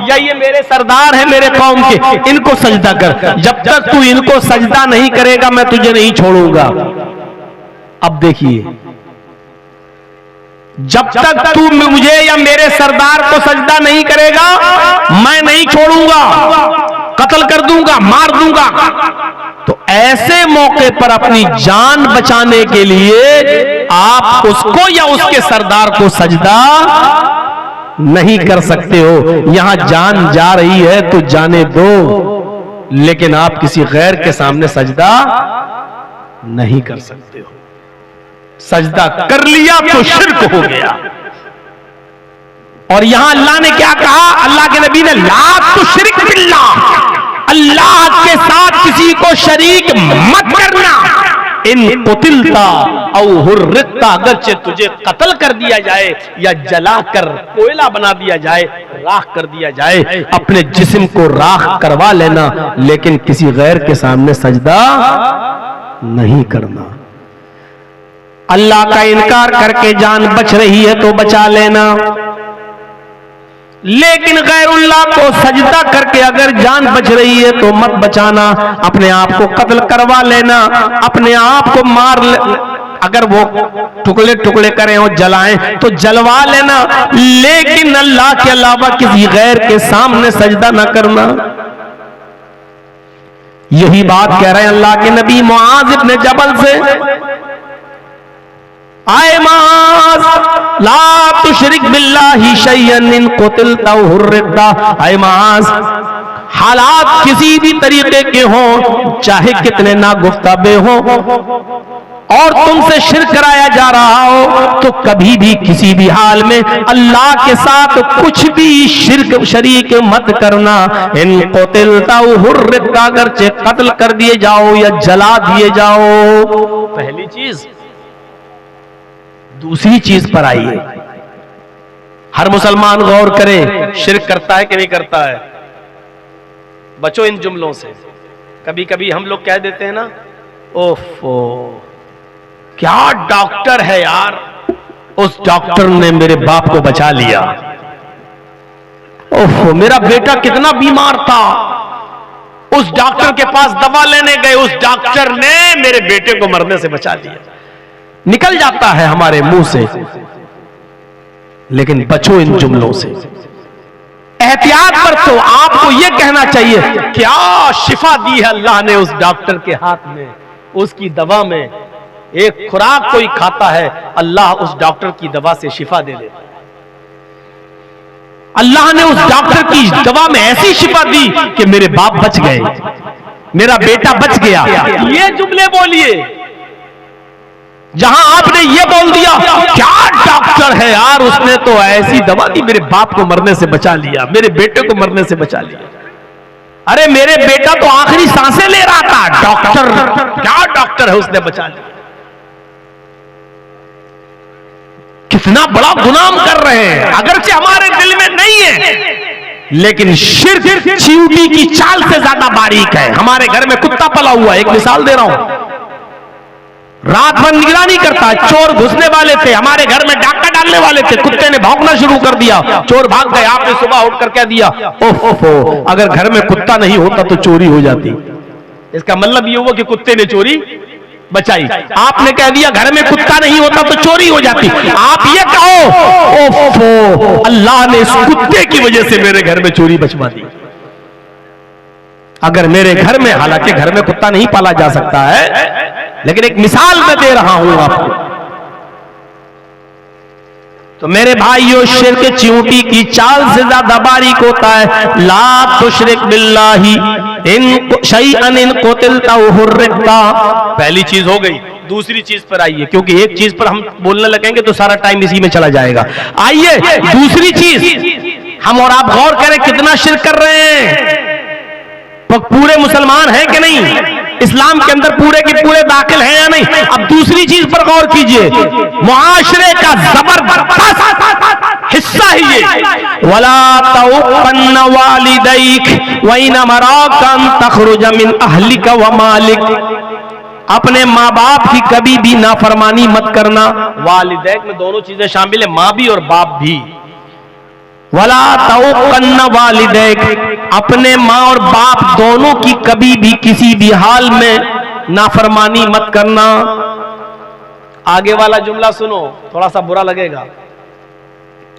या ये मेरे सरदार है मेरे कौम के, इनको सजदा कर। जब तक तू इनको सजदा नहीं करेगा मैं तुझे नहीं छोड़ूंगा। अब देखिए, जब तक तू मुझे या मेरे सरदार को सजदा नहीं करेगा मैं नहीं छोड़ूंगा, कत्ल कर दूंगा, मार दूंगा। तो ऐसे मौके पर अपनी जान बचाने के लिए आप उसको या उसके सरदार को सजदा नहीं कर सकते हो। यहां जान जा रही है तो जाने दो, लेकिन आप किसी गैर के सामने सजदा नहीं कर सकते हो। सजदा कर लिया तो शिर्क हो गया। और यहां अल्लाह ने क्या कहा? अल्लाह के नबी ने ला तुश्रिक बिल्लाह, अल्लाह के साथ किसी को शरीक मत करना। इन कुतिलता औ हुर्रिता, अगरचे तुझे कत्ल कर दिया जाए या जलाकर कोयला बना दिया जाए, राख कर दिया जाए, अपने जिस्म को राख करवा लेना, लेकिन किसी गैर के सामने सजदा नहीं करना। अल्लाह का इनकार करके जान बच रही है तो बचा लेना, लेकिन गैरुल्लाह को सजदा करके अगर जान बच रही है तो मत बचाना। अपने आप को कत्ल करवा लेना, अपने आप को मार अगर वो टुकड़े टुकड़े करें और जलाएं तो जलवा लेना, लेकिन अल्लाह के अलावा किसी गैर के सामने सजदा ना करना। यही बात कह रहे हैं अल्लाह के नबी मुआज इब्न जबल से, आए माज ला तुशरिक बिल्लाहि शैयन इन कुतिलता हुर्रिता। आए माज, हालात किसी भी तरीके के हों, चाहे कितने नागुफ्ताबे हों, और तुमसे शिर्क कराया जा रहा हो तो कभी भी किसी भी हाल में अल्लाह के साथ कुछ भी शिर्क शरीक मत करना। इन कुतिलता हुर्रिता, अगरचे कत्ल कर दिए जाओ या जला दिए जाओ। पहली चीज। दूसरी चीज पर आइए, हर मुसलमान गौर करे, शिर्क करता है कि नहीं करता है? बचो इन जुमलों से। कभी कभी हम लोग कह देते हैं ना, ओफो क्या डॉक्टर है यार, उस डॉक्टर ने मेरे बाप को बचा लिया। ओफो मेरा बेटा कितना बीमार था, उस डॉक्टर के पास दवा लेने गए, उस डॉक्टर ने मेरे बेटे को मरने से बचा दिया। निकल जाता है हमारे मुंह से, लेकिन बचो इन जुमलों से। एहतियात बरतो। आपको यह कहना चाहिए क्या शिफा दी है अल्लाह ने उस डॉक्टर के हाथ में, उसकी दवा में। एक खुराक कोई खाता है, अल्लाह उस डॉक्टर की दवा से शिफा दे देता है। अल्लाह ने उस डॉक्टर की दवा में ऐसी शिफा दी कि मेरे बाप बच गए, मेरा बेटा बच गया। ये जुमले बोलिए। जहां आपने ये बोल दिया क्या डॉक्टर है यार, उसने तो ऐसी दवा दी मेरे बाप को मरने से बचा लिया, मेरे बेटे को मरने से बचा लिया। अरे मेरे बेटा तो आखिरी सांसें ले रहा था, डॉक्टर क्या डॉक्टर है, उसने बचा लिया। कितना बड़ा गुनाह कर रहे हैं, अगरचे हमारे दिल में नहीं है, लेकिन शिर्क चींटी की चाल से ज्यादा बारीक है। हमारे घर में कुत्ता पला हुआ है, एक मिसाल दे रहा हूं, रात भर निगरानी करता है। चोर घुसने वाले थे, हमारे घर में डाका डालने वाले थे, कुत्ते ने भौंकना शुरू कर दिया, चोर भाग गए। आपने सुबह उठकर कह दिया ओफो, अगर घर में कुत्ता नहीं होता तो चोरी हो जाती। इसका मतलब ये हुआ कि कुत्ते ने चोरी बचाई। आपने कह दिया घर में कुत्ता नहीं होता तो चोरी हो जाती। आप ये कहो ओफो अल्लाह ने इस कुत्ते की वजह से मेरे घर में चोरी बचवा दी। अगर मेरे घर में, हालांकि घर में कुत्ता नहीं पाला जा सकता है, लेकिन एक मिसाल मैं दे रहा हूं आपको। तो मेरे भाइयों, शिर्क चींटी की चाल से ज्यादा बारीक होता है। ला तुशरिक बिल्लाही इन शैअन इन कुतिलता हुर्रिकता। पहली चीज हो गई। दूसरी चीज पर आइए, क्योंकि एक चीज पर हम बोलने लगेंगे तो सारा टाइम इसी में चला जाएगा। आइए दूसरी चीज, हम और आप गौर करें कितना शिर्क कर रहे हैं। तो पूरे मुसलमान हैं कि नहीं, इस्लाम के अंदर पूरे के पूरे दाखिल हैं या नहीं। अब दूसरी चीज पर गौर कीजिए, मुआशरे का जबरदस्त हिस्सा ही ये, वला तउक़न्न वालिदैक व इन मराका अन तखरुज मिन अहलिका व मालिक। अपने माँ बाप की कभी भी नाफरमानी मत करना। वालिदैक में दोनों चीजें शामिल है, माँ भी और बाप भी। वला तउक़न्न वालिदैक, अपने माँ और बाप दोनों की कभी भी किसी भी हाल में नाफरमानी मत करना। आगे वाला जुमला सुनो, थोड़ा सा बुरा लगेगा,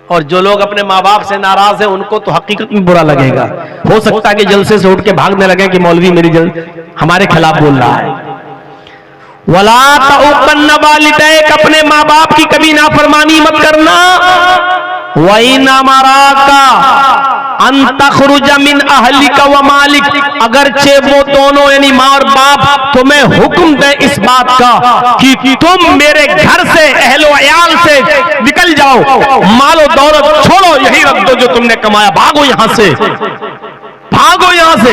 और जो लोग अपने माँ बाप से नाराज हैं उनको तो हकीकत में बुरा लगेगा। हो सकता है कि जलसे से उठ के भागने लगे कि मौलवी मेरी हमारे खिलाफ बोल रहा है। वला तउक़न्न वालिदैक, अपने माँ बाप की कभी नाफरमानी मत करना। वइन मराका अन तखरुज मिन अहलिका व मालिक, अगरचे वो दोनों यानी माँ और बाप तुम्हें हुक्म दे इस बात का कि तुम मेरे घर से, अहलो अयाल से निकल जाओ, मालो दौलत छोड़ो, यही रख दो जो तुमने कमाया, भागो यहां से, भागो यहां से।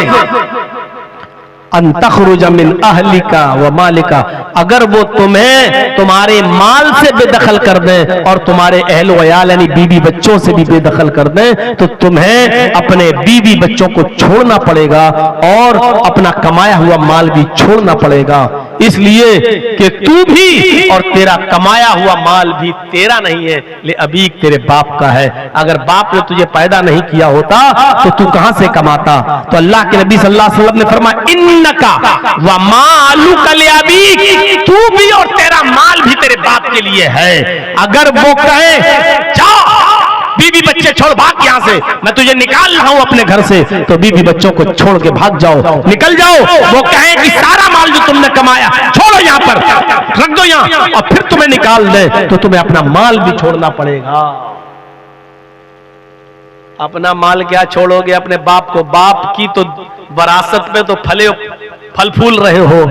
अन तखरुज मिन अहलिका व मालिका, अगर वो तुम्हें तुम्हारे माल से बेदखल कर दें और तुम्हारे अहलो अयाल यानी बीवी बच्चों से भी बेदखल कर दें, तो तुम्हें अपने बीवी बच्चों को छोड़ना पड़ेगा और अपना कमाया हुआ माल भी छोड़ना पड़ेगा, इसलिए कि तू भी और तेरा कमाया हुआ माल भी तेरा नहीं है, ले अभी तेरे बाप का है। अगर बाप ने तुझे पैदा नहीं किया होता तो तू कहां से कमाता। तो अल्लाह के नबी सल्लल्लाहु अलैहि वसल्लम ने फरमाया इन्नका व मालुका लिअबीक, तू भी और तेरा माल भी तेरे बाप के लिए है। अगर वो कहे जाओ बीवी बच्चे छोड़ भाग यहां से, मैं तुझे निकाल रहा हूं अपने घर से, तो बीवी बच्चों को छोड़ के भाग जाओ, निकल जाओ। वो कहे कि सारा माल जो तुमने कमाया छोड़ो यहां पर, रख दो यहां, और फिर तुम्हें निकाल दे, तो तुम्हें अपना माल भी छोड़ना पड़ेगा। अपना माल क्या छोड़ोगे, अपने बाप को। बाप की तो वरासत में तो फल फूल रहे हो,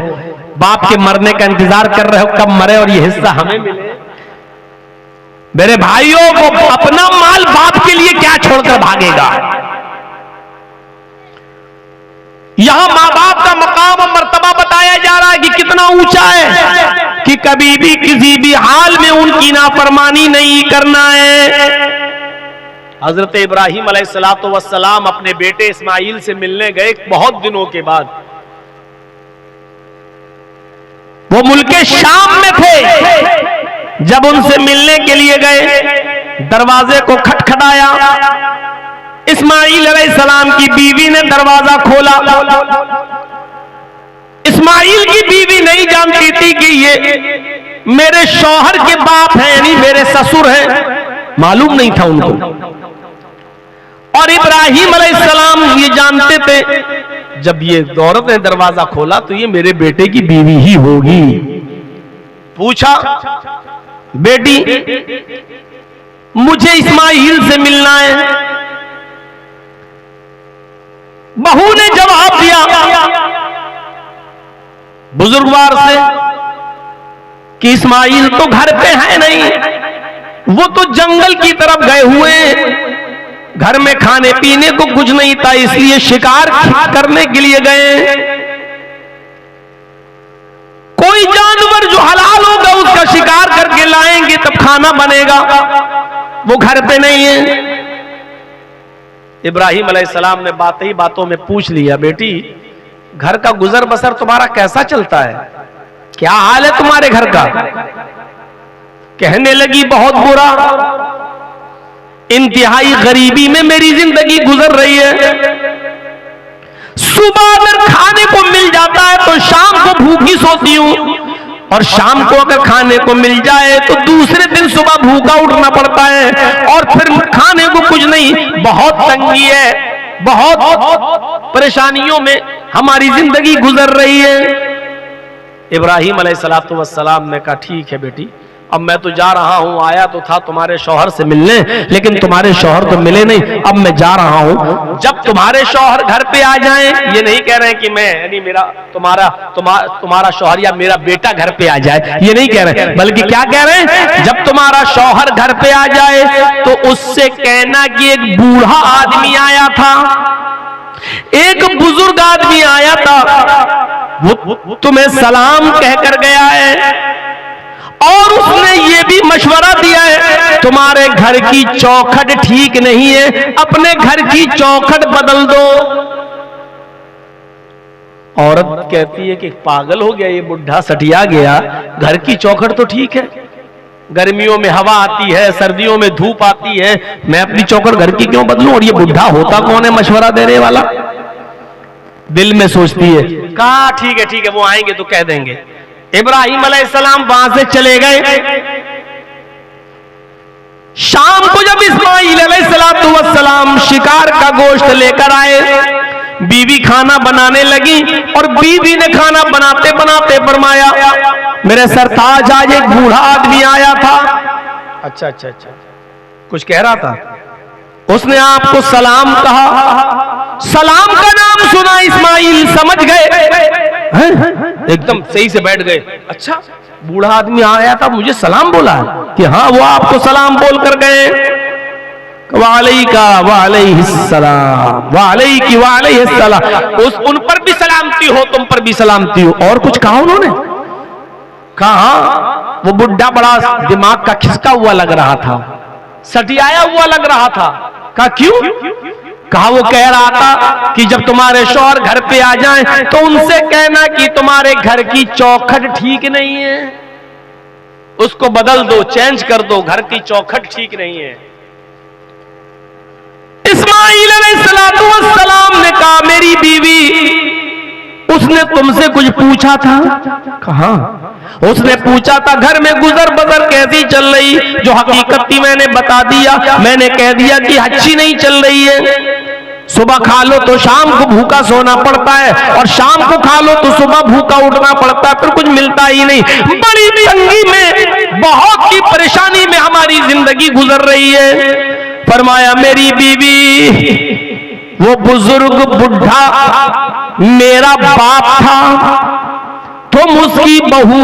बाप के मरने का इंतजार कर रहे हो कब मरे और ये हिस्सा हमें मिले। मेरे भाइयों, वो अपना माल बाप के लिए क्या छोड़कर भागेगा। यहां मां बाप का मकाम और मर्तबा बताया जा रहा है कि कितना ऊंचा है, कि कभी भी किसी भी हाल में उनकी नाफरमानी नहीं करना है। हजरत इब्राहिम अलैहिस्सलातु वस्सलाम अपने बेटे इस्माइल से मिलने गए बहुत दिनों के बाद। वो मुल्के शाम में थे, जब उनसे मिलने के लिए गए, दरवाजे को खटखटाया। इस्माइल अलैहिस्सलाम की बीवी ने दरवाजा खोला। इस्माइल की बीवी नहीं जानती थी कि ये मेरे शौहर के बाप हैं, यानी मेरे ससुर हैं, मालूम नहीं था उनको। और इब्राहिम अलैहिस्सलाम ये जानते थे, जब ये औरत ने दरवाजा खोला तो ये मेरे बेटे की बीवी ही होगी। पूछा, बेटी मुझे इस्माइल से मिलना है। बहू ने जवाब दिया बुजुर्गवार से कि इस्माइल तो घर पे है नहीं, वो तो जंगल की तरफ गए हुए, घर में खाने पीने को कुछ नहीं था, इसलिए शिकार करने के लिए गए। कोई जानवर जो हलाल होगा उसका शिकार करके लाएंगे तब खाना बनेगा, वो घर पे नहीं है। इब्राहिम अलैहिस्सलाम ने बात ही बातों में पूछ लिया, बेटी घर का गुजर बसर तुम्हारा कैसा चलता है, क्या हाल है तुम्हारे घर का। कहने लगी बहुत बुरा, इंतहाई गरीबी में मेरी जिंदगी गुजर रही है। सुबह अगर खाने को मिल जाता है तो शाम को भूखी सोती हूं, और शाम को अगर खाने को मिल जाए तो दूसरे दिन सुबह भूखा उठना पड़ता है, और फिर खाने को कुछ नहीं, बहुत तंगी है, बहुत परेशानियों में हमारी जिंदगी गुजर रही है। इब्राहिम अलैहिस्सलातु वस्सलाम ने कहा ठीक है बेटी, अब मैं तो जा रहा हूं, आया तो था तुम्हारे शौहर से मिलने, लेकिन तुम्हारे शौहर तो मिले नहीं, अब मैं जा रहा हूं। जब तुम्हारे शौहर घर पे आ जाएं, ये नहीं कह रहे हैं कि मैं यानी मेरा तुम्हारा शौहर या मेरा बेटा घर पे आ जाए, ये नहीं कह रहे, बल्कि क्या कह रहे हैं, जब तुम्हारा शौहर घर पे आ जाए तो उससे कहना कि एक बूढ़ा आदमी आया था, एक बुजुर्ग आदमी आया था, वो तुम्हें सलाम कहकर गया है, और उसने ये भी मशवरा दिया है तुम्हारे घर की चौखट ठीक नहीं है, अपने घर की चौखट बदल दो। औरत कहती है कि पागल हो गया ये बुढ़ा, सटिया गया, घर की चौखट तो ठीक है, गर्मियों में हवा आती है, सर्दियों में धूप आती है, मैं अपनी चौखट घर की क्यों बदलूं, और ये बुढ़ा होता कौन है मशवरा देने वाला। दिल में सोचती है, कहा ठीक है वो आएंगे तो कह देंगे। इब्राहिम अलैहिस्सलाम वहां से चले गए। शाम को जब इस्माइल अलैहिस्सलाम शिकार का गोश्त लेकर आए, बीवी खाना बनाने लगी, और बीवी ने खाना बनाते बनाते फरमाया मेरे सरताज आज एक बूढ़ा आदमी आया था। अच्छा कुछ कह रहा था, उसने आपको सलाम कहा, सलाम का नाम सुना इस्माइल समझ गए, एकदम सही से बैठ गए। अच्छा बूढ़ा आदमी आया था, मुझे सलाम बोला है कि हाँ वो आपको सलाम बोल कर गए। वालैका वालैहिस्सलाम, वालैकी वालैहिस्सलाम, उन पर भी सलामती हो, तुम पर भी सलामती हो। और कुछ कहा उन्होंने, कहा वो बुढ़ा बड़ा दिमाग का खिसका हुआ लग रहा था, सटियाया हुआ लग रहा था। कहा क्यों? कहा वो कह रहा था कि जब तुम्हारे शौहर घर पे आ जाएं तो उनसे कहना कि तुम्हारे घर की चौखट ठीक नहीं है, उसको बदल दो, चेंज कर दो, घर की चौखट ठीक नहीं है। इस्माइल अलैहिस्सलाम ने कहा मेरी बीवी, उसने तुमसे कुछ पूछा था? कहा उसने पूछा था घर में गुजर बसर कैसी चल रही, जो हकीकत थी मैंने बता दिया, मैंने कह दिया कि अच्छी नहीं चल रही है। सुबह खा लो तो शाम को भूखा सोना पड़ता है, और शाम को खा लो तो सुबह भूखा उठना पड़ता है, फिर कुछ मिलता ही नहीं। बड़ी तंगी में, बहुत ही परेशानी में हमारी जिंदगी गुजर रही है। फरमाया मेरी बीवी, वो बुजुर्ग बुढ़ा मेरा बाप था, तुम उसकी बहू,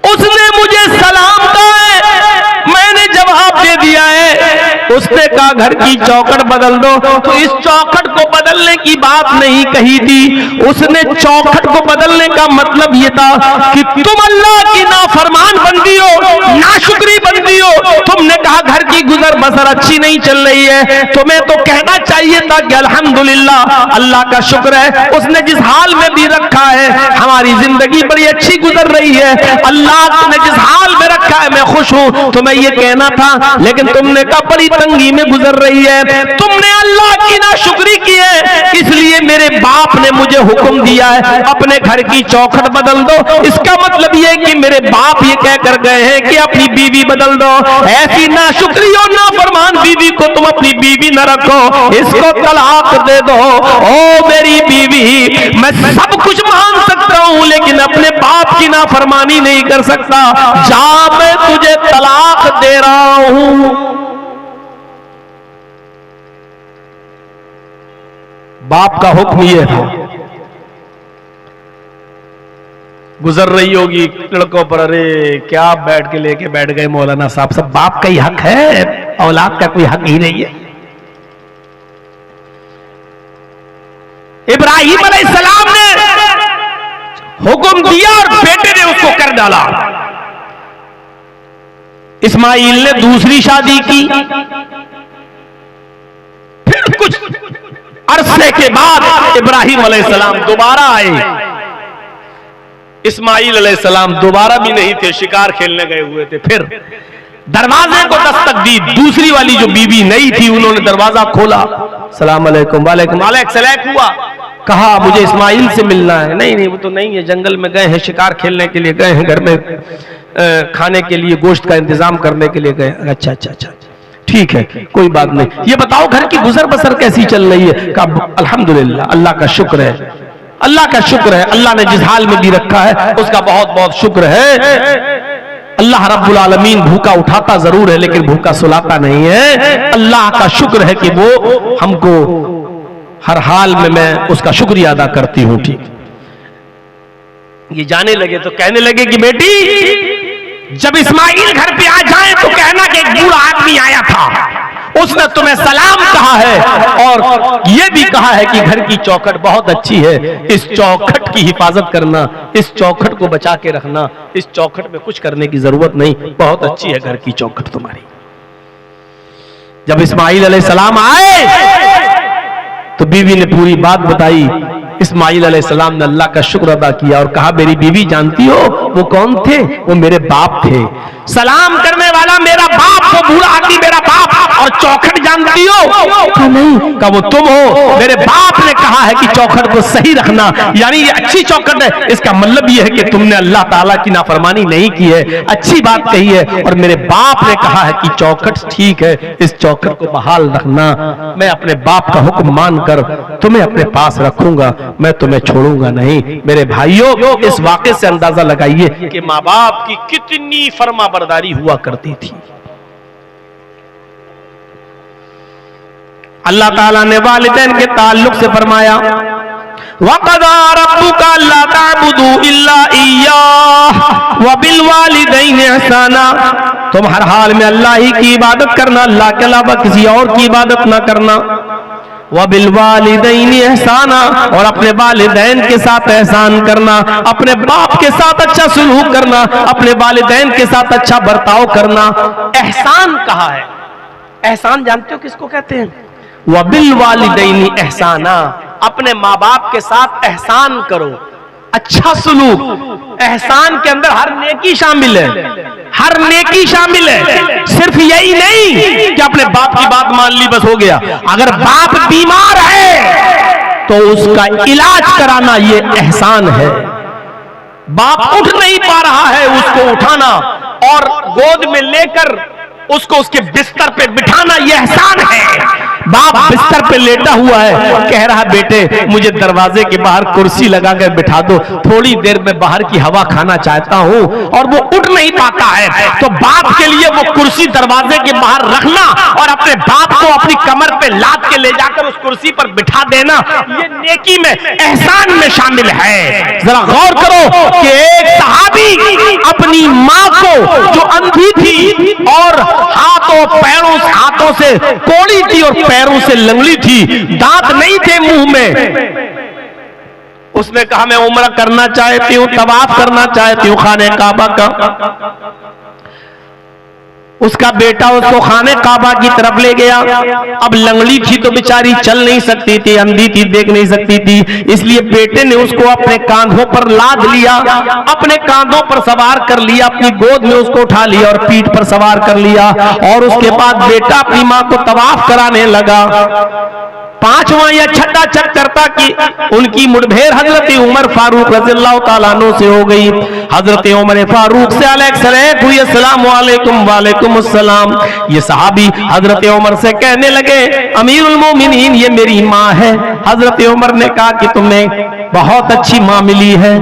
उसने मुझे सलाम कहा है, मैंने जवाब दे दिया है। उसने कहा घर की चौखट बदल दो, तो इस चौखट को बदलने की बात नहीं कही थी, उसने चौखट को बदलने का मतलब यह था कि तुम अल्लाह की नाफरमान बंदी हो, नाशुक्री बंदी हो। तुमने कहा घर की गुजर बसर अच्छी नहीं चल रही है, तुम्हें तो कहना चाहिए था कि अल्हम्दुलिल्लाह, अल्लाह का शुक्र है उसने जिस हाल में भी रखा है हमारी जिंदगी बड़ी अच्छी गुजर रही है, अल्लाह ने जिस हाल में रखा है मैं खुश हूं, तुम्हें यह कहना था। लेकिन तुमने कहा बड़ी तंगी में गुजर रही है, तुमने अल्लाह की नाशुक्री की है, इसलिए मेरे बाप ने मुझे हुक्म दिया है अपने घर की चौखट बदल दो। इसका मतलब यह है कि मेरे बाप ये कह कर गए हैं कि अपनी बीवी बदल दो। ऐसी नाशुक्री और नाफरमान बीवी को तुम अपनी बीवी न रखो, इसको तलाक दे दो। ओ मेरी बीवी, मैं सब कुछ मान सकता हूं लेकिन अपने बाप की नाफरमानी नहीं कर सकता, जा मैं तुझे तलाक दे रहा हूं। बाप का हुक्म यह था। गुजर रही होगी लड़कों पर, अरे क्या बैठ के लेके बैठ गए मौलाना साहब, सब बाप का ही हक है, औलाद का कोई हक ही नहीं है। इब्राहिम अलैहिस्सलाम ने हुक्म दिया और बेटे ने उसको कर डाला। इस्माइल ने दूसरी शादी की, फिर कुछ अरसे के बाद इब्राहिम अलैहिस्सलाम दोबारा आए। इस्माइल अलैहिस्सलाम दोबारा भी नहीं थे, शिकार खेलने गए हुए थे। फिर दरवाजे को दस्तक दी, दूसरी वाली जो बीवी नई थी उन्होंने दरवाजा खोला, सलाम अलैकुम, वालेकुम, अलैक सलैक हुआ। कहा मुझे इस्माइल से मिलना है। नहीं नहीं वो तो नहीं है, जंगल में गए हैं, शिकार खेलने के लिए गए हैं, घर में खाने के लिए गोश्त का इंतजाम करने के लिए गए। अच्छा अच्छा अच्छा ठीक है कोई बात नहीं, ये बताओ घर की गुजर बसर कैसी चल रही है? कहा अल्हम्दुलिल्लाह, अल्लाह का शुक्र है, अल्लाह का शुक्र है, अल्लाह ने जिस हाल में भी रखा है उसका बहुत बहुत शुक्र है। अल्लाह रब्बुल आलमीन भूखा उठाता जरूर है लेकिन भूखा सुलाता नहीं है। अल्लाह का शुक्र है कि वो हमको हर हाल में मैं उसका शुक्रिया अदा करती हूं। ठीक, ये जाने लगे तो कहने लगे कि बेटी जब इस्माइल घर पे आ जाए तो कहना कि एक बूढ़ा आदमी आया था, उसने तुम्हें सलाम कहा है और यह भी कहा है कि घर की चौखट बहुत अच्छी है, इस चौखट की हिफाजत करना, इस चौखट को बचा के रखना, इस चौखट में कुछ करने की जरूरत नहीं, बहुत अच्छी है घर की चौखट तुम्हारी। जब इस्माइल अलैहिस्सलाम आए तो बीवी ने पूरी बात बताई। इस्माइल अलैहिस्सलाम ने अल्लाह का शुक्र अदा किया और कहा मेरी बीवी जानती हो वो कौन थे? वो मेरे बाप थे। सलाम करने वाला मेरा बाप, वो बूढ़ा आदमी मेरा बाप। और चौखट जानती हो? कहा नहीं। कहा वो तुम हो। मेरे बाप ने कहा है कि चौखट को सही रखना, यानी ये अच्छी चौखट है, इसका मतलब ये है कि तुमने अल्लाह ताला की नाफरमानी नहीं की है, अच्छी बात कही है। और मेरे बाप ने कहा है कि चौखट ठीक है, इस चौखट को बहाल रखना। मैं अपने बाप का हुक्म मानकर तुम्हें अपने पास रखूंगा, मैं तुम्हें छोड़ूंगा नहीं। मेरे भाइयों, इस वाक़े से अंदाजा लगाइए कि माँ बाप की कितनी फरमाबरदारी हुआ करती थी। अल्लाह ताला ने वालिदैन के ताल्लुक से फरमाया वक़ज़ा रब्बुका अल्ला ताबुदू इल्ला इय्याह व बिल वालिदैनि इहसाना। तुम हर हाल में अल्लाह ही की इबादत करना, अल्लाह के अलावा किसी और की इबादत ना करना। व बिल वालिदैनि इहसाना, और अपने वालिदैन के साथ एहसान करना, अपने बाप के साथ अच्छा सुलूक करना, अपने वालिदैन के साथ अच्छा बर्ताव करना। एहसान कहा है, एहसान जानते हो किसको कहते हैं? वबिल वालिदैनि एहसाना, अपने माँ बाप के साथ एहसान करो, अच्छा सुलूक। एहसान के अंदर हर नेकी शामिल है, हर नेकी शामिल है। सिर्फ यही नहीं कि अपने बाप की बात मान ली बस हो गया। अगर बाप बीमार है तो उसका इलाज कराना ये एहसान है। बाप उठ नहीं पा रहा है, उसको उठाना और गोद में लेकर उसको उसके बिस्तर पे बिठाना ये एहसान है। बाप बिस्तर पे लेटा हुआ है, कह रहा बेटे मुझे दरवाजे के बाहर कुर्सी लगाकर बिठा दो, थोड़ी देर में बाहर की हवा खाना चाहता हूं, और वो उठ नहीं पाता है। तो बाप के लिए वो कुर्सी दरवाजे के बाहर रखना और अपने बाप को अपनी कमर पे लाद के ले जाकर उस कुर्सी पर बिठा देना, ये नेकी में, एहसान में शामिल है। जरा गौर करो कि एक सहाबी अपनी माँ को जो अंधी थी और हाथों से कोड़ी थी और पैरों से लंगड़ी थी, दांत नहीं थे मुंह में, उसने कहा मैं उम्रा करना चाहती हूं, तवाफ करना चाहती हूं खाने काबा का। उसका बेटा उसको खाने काबा की तरफ ले गया। अब लंगड़ी थी तो बेचारी चल नहीं सकती थी, अंधी थी, देख नहीं सकती थी, इसलिए बेटे ने उसको अपने कांधों पर लाद लिया, अपने कांधों पर सवार कर लिया, अपनी गोद में उसको उठा लिया और पीठ पर सवार कर लिया। और उसके बाद बेटा अपनी माँ को तवाफ कराने लगा। पांचवा या छठा चक्कर था कि उनकी मुठभेड़ हजरत उमर फारूक रज़ियल्लाहु ताला अन्हु से हो गई। हजरत उमर फारूक से अलैहिस्सलाम हुई, अस्सलाम वालेकुम, वालेकुम अस्सलाम। ये सहाबी हजरत उमर से कहने लगे अमीरुल मोमिनीन ये मेरी माँ है। हजरत उमर ने कहा कि तुम्हें बहुत अच्छी माँ मिली है।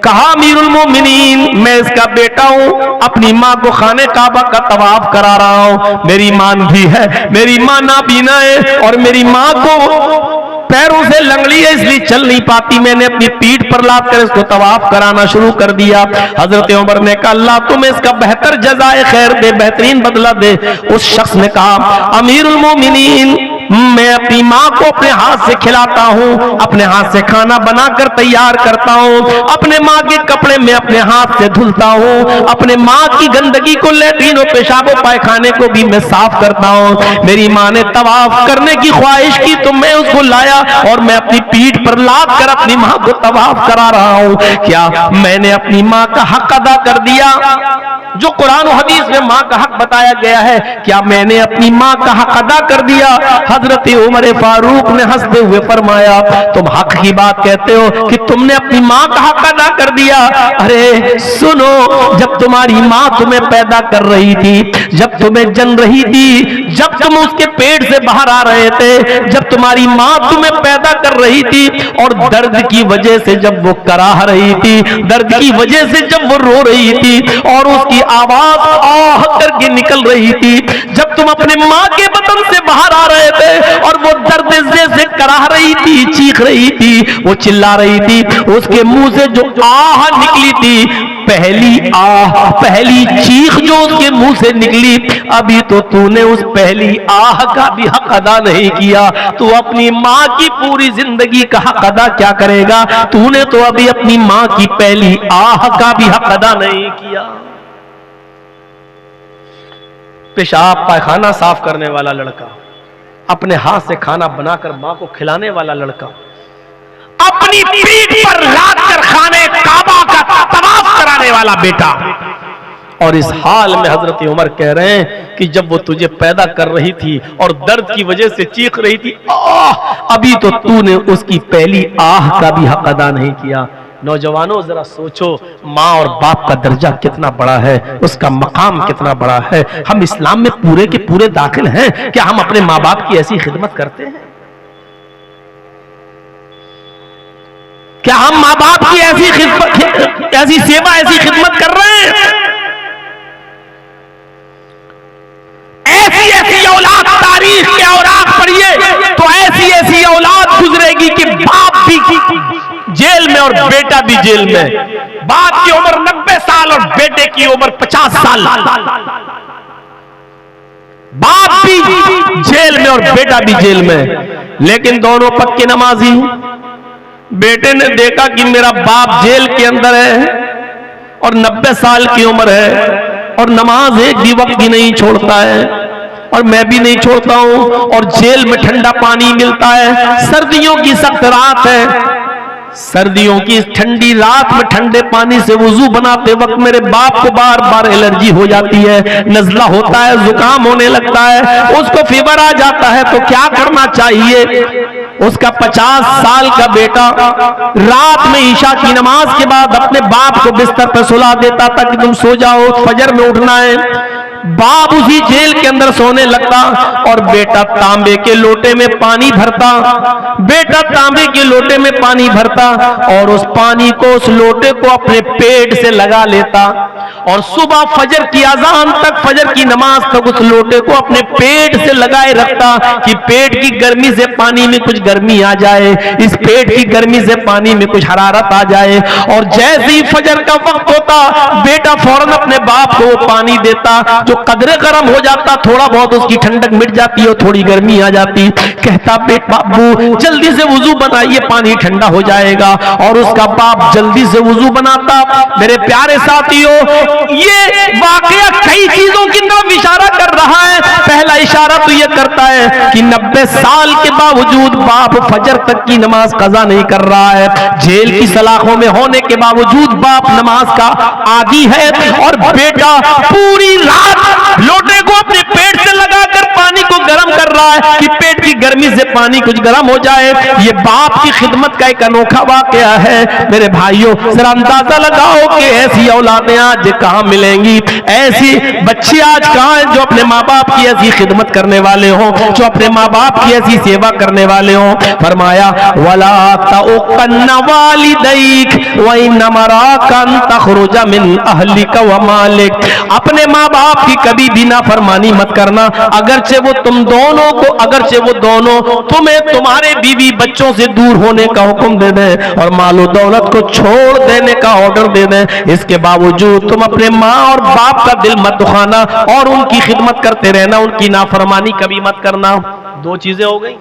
कहा अमीरुल मोमिनीन मैं इसका बेटा हूं, अपनी माँ को खाने काबा का तवाफ करा रहा हूं। मेरी मां भी है, मेरी माँ नाबीना है और मेरी माँ को पैरों से लंगड़ी है इसलिए चल नहीं पाती। मैंने अपनी पीठ पर लाद कर इसको तवाफ कराना शुरू कर दिया। हजरत उमर ने कहा अल्लाह तुम्हें इसका बेहतर जज़ाए खैर दे, बेहतरीन बदला दे। उस शख्स ने कहा अमीरुल मोमिनीन मैं अपनी माँ को अपने हाथ से खिलाता हूँ, अपने हाथ से खाना बनाकर तैयार करता हूँ, अपने माँ के कपड़े में अपने हाथ से धुलता हूँ, अपने माँ की गंदगी को लैट्रिन और पेशाब पायखाने को भी मैं साफ करता हूँ। मेरी माँ ने तवाफ करने की ख्वाहिश की तो मैं उसको लाया और मैं अपनी पीठ पर लाद कर अपनी माँ को तवाफ करा रहा हूँ। क्या मैंने अपनी माँ का हक अदा कर दिया? जो कुरान और हदीस में माँ का हक बताया गया है, क्या मैंने अपनी माँ का हक अदा कर दिया? हजरत उमर फारूक ने हंसते हुए फरमाया, तुम हक की बात कहते हो कि तुमने अपनी माँ का हक अदा कर दिया? अरे सुनो, जब तुम्हारी माँ तुम्हें पैदा कर रही थी, जब तुम्हें जन रही थी, जब तुम उसके पेट से बाहर आ रहे थे, जब तुम्हारी माँ तुम्हें पैदा कर रही थी और दर्द की वजह से जब वो कराह रही थी, दर्द की वजह से जब वो रो रही थी और उसकी आवाज आह करके निकल रही थी, जब तुम अपने माँ के बदन से बाहर आ रहे थे और वो दर्द से कराह रही थी, चीख रही थी, वो चिल्ला रही थी, उसके मुंह से जो आह निकली थी, पहली आह, पहली चीख जो उसके मुंह से निकली, अभी तो तूने उस पहली आह का भी हक अदा नहीं किया। तू अपनी माँ की पूरी जिंदगी का हक अदा क्या करेगा? तूने तो अभी अपनी माँ की पहली आह का भी हक अदा नहीं किया। पेशाब पायखाना साफ करने वाला लड़का, अपने हाथ से खाना बनाकर मां को खिलाने वाला लड़का, अपनी पीठ पर लाद कर खाने काबा का तवाफ कराने वाला बेटा, और इस हाल में हजरत उमर कह रहे हैं कि जब वो तुझे पैदा कर रही थी और दर्द की वजह से चीख रही थी, अभी तो तूने उसकी पहली आह का भी हक अदा नहीं किया। नौजवानों, जरा सोचो, माँ और बाप का दर्जा कितना बड़ा है, उसका मकाम कितना बड़ा है। हम इस्लाम में पूरे के पूरे दाखिल हैं। क्या हम अपने माँ बाप की ऐसी खिदमत करते हैं? क्या हम माँ बाप की ऐसी सेवा, ऐसी खिदमत कर रहे हैं? ऐसी औलाद, तारीख के औराक पढ़िए तो ऐसी औलाद गुजरेगी कि बाप भी जेल में और बेटा भी जेल में। बाप की उम्र 90 साल और बेटे की उम्र 50 साल। बाप भी जेल में और बेटा भी जेल में, लेकिन दोनों पक्के नमाजी। बेटे ने देखा कि मेरा बाप जेल के अंदर है और 90 साल की उम्र है और नमाज एक भी वक्त भी नहीं छोड़ता है और मैं भी नहीं छोड़ता हूं, और जेल में ठंडा पानी मिलता है, सर्दियों की सख्त रात है, सर्दियों की ठंडी रात में ठंडे पानी से वुजू बनाते वक्त मेरे बाप को बार बार एलर्जी हो जाती है, नजला होता है, जुकाम होने लगता है, उसको फीवर आ जाता है। तो क्या करना चाहिए? उसका 50 साल का बेटा रात में ईशा की नमाज के बाद अपने बाप को बिस्तर पर सुला देता था कि तुम सो जाओ, फजर में उठना है। बाप उसी जेल के अंदर सोने लगता और बेटा तांबे के लोटे में पानी भरता, बेटा तांबे के लोटे में पानी भरता और उस पानी को, उस लोटे को अपने पेट से लगा लेता और सुबह फजर की अजान तक, फजर की नमाज तक उस लोटे को अपने पेट से लगाए रखता कि पेट की गर्मी से पानी में कुछ गर्मी आ जाए, इस पेट की गर्मी से पानी में कुछ हरारत आ जाए। और जैसे ही फजर का वक्त होता, बेटा फौरन अपने बाप को वो पानी देता, जो कदरे गर्म हो जाता, थोड़ा बहुत उसकी ठंडक मिट जाती और थोड़ी गर्मी आ जाती। कहता बेटा बाबू जल्दी से वुजू बनाइए, पानी ठंडा हो जाएगा। और उसका बाप जल्दी से वुजू बनाता। मेरे प्यारे साथियों, ये वाकया कई चीजों की तरफ इशारा कर रहा है। पहला इशारा तो ये करता है कि 90 साल के बावजूद बाप फजर तक की नमाज कज़ा नहीं कर रहा है, जेल की सलाखों में होने के बावजूद बाप नमाज का आदी है और बेटा पूरी रात लोटे को अपने पेट से लगाकर पानी को गर्म कर रहा है कि पेट की गर्मी से पानी कुछ गर्म हो जाए। ये बाप की खिदमत का एक अनोखा वाकया है। मेरे भाइयों, जरा अंदाजा लगाओ कि ऐसी औलादें आज कहां मिलेंगी, ऐसी बच्चे आज कहां हैं जो अपने माँ बाप की ऐसी खिदमत करने वाले हों, जो अपने माँ बाप की ऐसी सेवा करने वाले हों। फरमाया वला तउकन्न वालिदैक व इन्नमा कान तखरुजा मिन अहलिका व मालिक। अपने माँ बाप की कभी भी नाफरमानी मत करना, अगरचे वो दोनों तुम्हें तुम्हारे बीवी बच्चों से दूर होने का हुक्म दे दें और मालो दौलत को छोड़ देने का ऑर्डर दे दें, इसके बावजूद तुम अपने माँ और बाप का दिल मत दुखाना और उनकी खिदमत करते रहना, उनकी नाफरमानी कभी मत करना। दो चीजें हो गई।